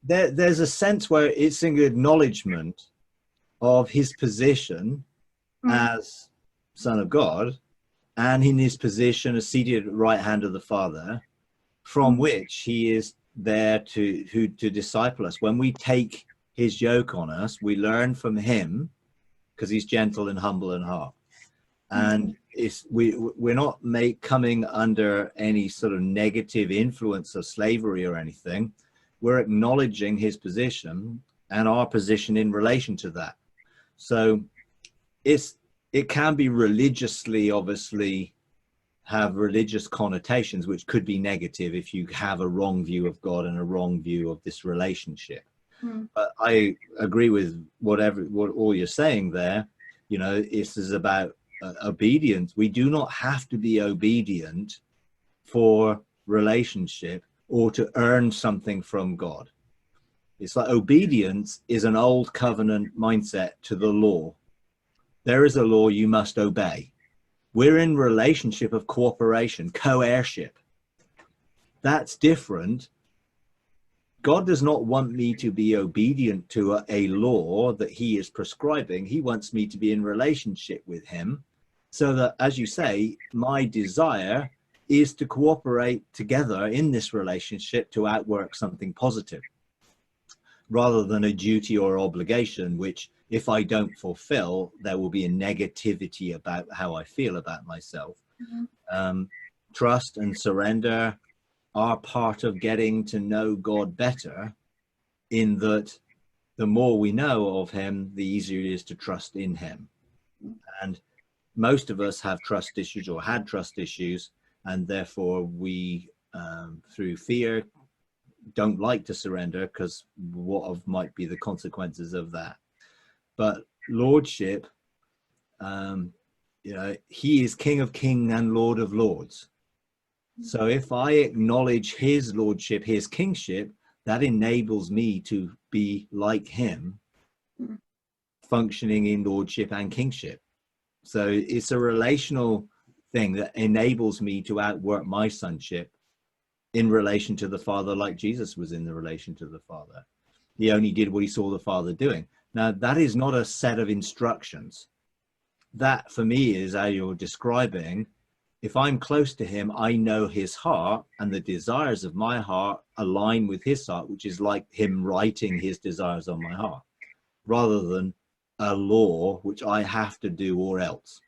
there's a sense where it's an acknowledgement of his position as Son of God, and in his position as seated at the right hand of the Father, from which he is there to disciple us. When we take his yoke on us, we learn from him, because he's gentle and humble in heart. And we're not coming under any sort of negative influence of slavery or anything. We're acknowledging his position and our position in relation to that. So it can be religiously, obviously, have religious connotations, which could be negative if you have a wrong view of God and a wrong view of this relationship. But I agree with what all you're saying there. You know, this is about obedience. We do not have to be obedient for relationship or to earn something from God. It's like obedience is an old covenant mindset to the law. There is a law you must obey. We're in relationship of cooperation, co-heirship. That's different. God does not want me to be obedient to a law that he is prescribing. He wants me to be in relationship with him, so that, as you say, my desire is to cooperate together in this relationship to outwork something positive, rather than a duty or obligation, which if I don't fulfill, there will be a negativity about how I feel about myself. Trust and surrender are part of getting to know God better, in that the more we know of him, the easier it is to trust in him. And most of us have trust issues or had trust issues, and therefore we, through fear, don't like to surrender because what might be the consequences of that. But lordship, you know, he is King of Kings and Lord of Lords. So if I acknowledge his lordship, his kingship, that enables me to be like him, functioning in lordship and kingship. So it's a relational thing that enables me to outwork my sonship in relation to the Father, like Jesus was in the relation to the Father. He only did what he saw the Father doing. Now, that is not a set of instructions. That, for me, is how you're describing. If I'm close to him, I know his heart, and the desires of my heart align with his heart, which is like him writing his desires on my heart, rather than a law which I have to do or else.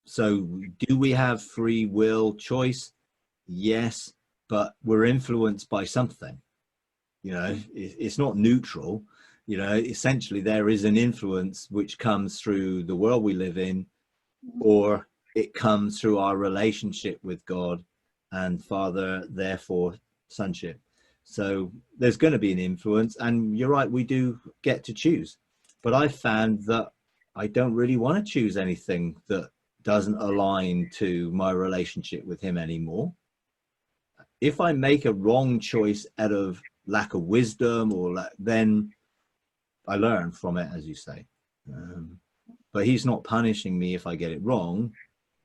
So do we have free will choice? Yes, but we're influenced by something. You know, it's not neutral. You know, essentially there is an influence which comes through the world we live in, or it comes through our relationship with God and Father, therefore sonship. So there's going to be an influence, and you're right, we do get to choose. But I found that I don't really want to choose anything that doesn't align to my relationship with him anymore. If I make a wrong choice out of lack of wisdom, then I learn from it, as you say. But he's not punishing me if I get it wrong.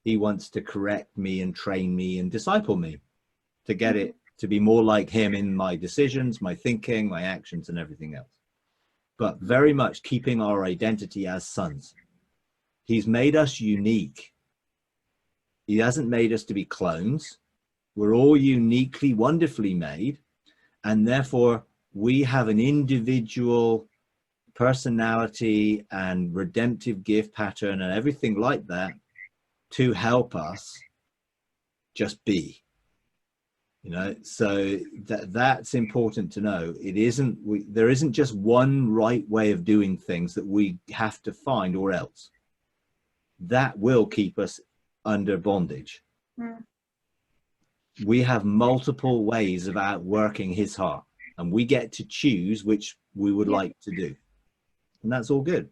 He wants to correct me and train me and disciple me to get it to be more like him in my decisions, my thinking, my actions, and everything else. But very much keeping our identity as sons. He's made us unique. He hasn't made us to be clones. We're all uniquely, wonderfully made. And therefore, we have an individual personality and redemptive gift pattern and everything like that to help us just be. You know, so that's important to know. It isn't, there isn't just one right way of doing things that we have to find, or else that will keep us under bondage. We have multiple ways of outworking his heart, and we get to choose which we would like to do. And that's all good.